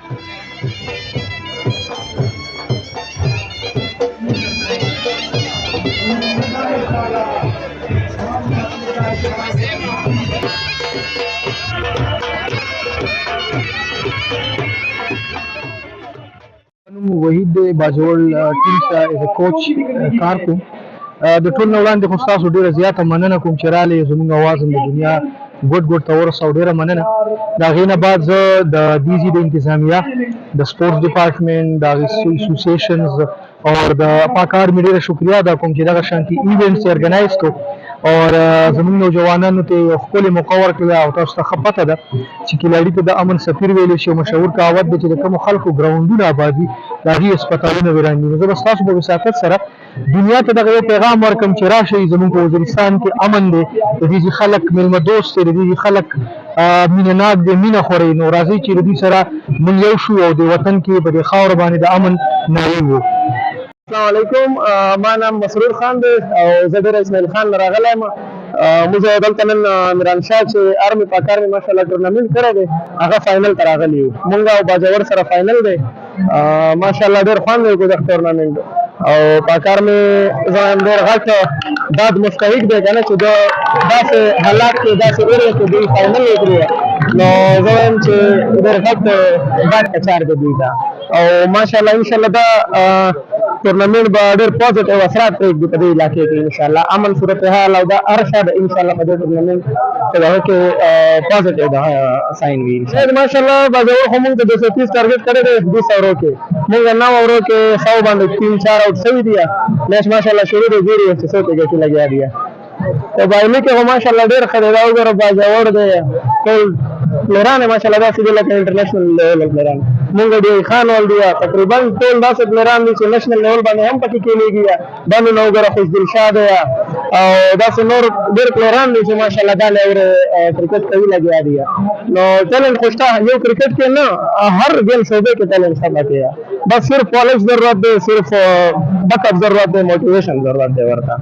وحید باجوړ ټیم ته از کوچ کار کوم. د ټول نه وړاندې خو ستاسو ډېره زیاته مننه کوم چې رالې زموږ اواز هم د دنیا ګوټ ګوټ ته ورسو. ډېره مننه. د هغې نه بعد زه د DG د انتظامیه د سپورټس ډپارټمنټ د هغې اسوسییشنز او د پاک آرمي ډېره شکریا ادا کوم چې دغه شانتي ایونټس یې ارګنایز کړو او زموږ نوجوانانو ته یو ښکلې موقع ورکړله او تاسو ته ښه پته ده چې کلاړي ته د امن سفیر ویلی شي. مشهور کهاوت دی چې د کومو خلکو ګراونډونه آبادي د هغې هسپتالونه ویران دي. نو زه به ستاسو په وساطت سره دنیا ته دغه یو پیغام ورکړم چې راشئ زموږ په وزیرستان کې امن دی، د دې خلک میلمه دوست دی، د دې خلک مینه ناک دی، مینه خوري. نو راځئ چې د دوی سره موږ یو شو او د وطن کې په دې خاوره باندې د امن نارې وو. السلام علیکم، ما نام مسرور خان دی او زه ډېر اسماعیل خان نه راغلی یم. موږ دلته نن میران شاه چې آرمي پاک آرمي ماشاءالله ټورنمنټ کړی دی هغه فاینل ته راغلي یو. موږ او باجوړ سره فاینل دی. ماشاءالله ډېر خوند دی دغه ټورنمنټ او پاک آرمي زما ډېر غټ داد مستحق دی که نه چې د داسې حالات کې داسې ایریا کې دوی فاینل وکړي. نو زه وایم چې ډېر غټ باد کچار دی دوی ته او ماشاءالله انشاءالله دا ټورنمنټ به ډېر پوزټیو اثرات پرېږدي په دې علاقې کې انشاءالله. امن صورتحال او دا هر شی به انشاءالله په دې ټورنمنټ په دغه کې پوزټیو ساین وي. ماشاءالله باجوړ خو موږ ته 230 ټارګېټ کړی دی 200 اورو کې. موږ 9 اورو کې 100 باندې 3-4 आउट सही दिया. मैच माशाल्लाह शुरू से गिरी है 100 के के लगा दिया. तो बाइले के माशाल्लाह ढेर खरीदा उधर बाजावर दे कल प्लेयरान है माशाल्लाह दा सीधे लगे इंटरनेशनल लेवल प्लेयरान मुंगडी खान वाल दिया तकरीबन टोल 10 प्लेयरान नीचे नेशनल लेवल बाने हम पकी के ले गया बानो नौगर खुश दिलशाद है और 10 नूर ढेर प्लेयरान नीचे माशाल्लाह दा और क्रिकेट कभी लगा दिया. नो टैलेंट खुशता ये क्रिकेट के ना हर गेम शोबे के टैलेंट सब आते हैं. बस सिर्फ कॉलेज जरूरत है, सिर्फ बैकअप जरूरत है, मोटिवेशन जरूरत है वर्ता.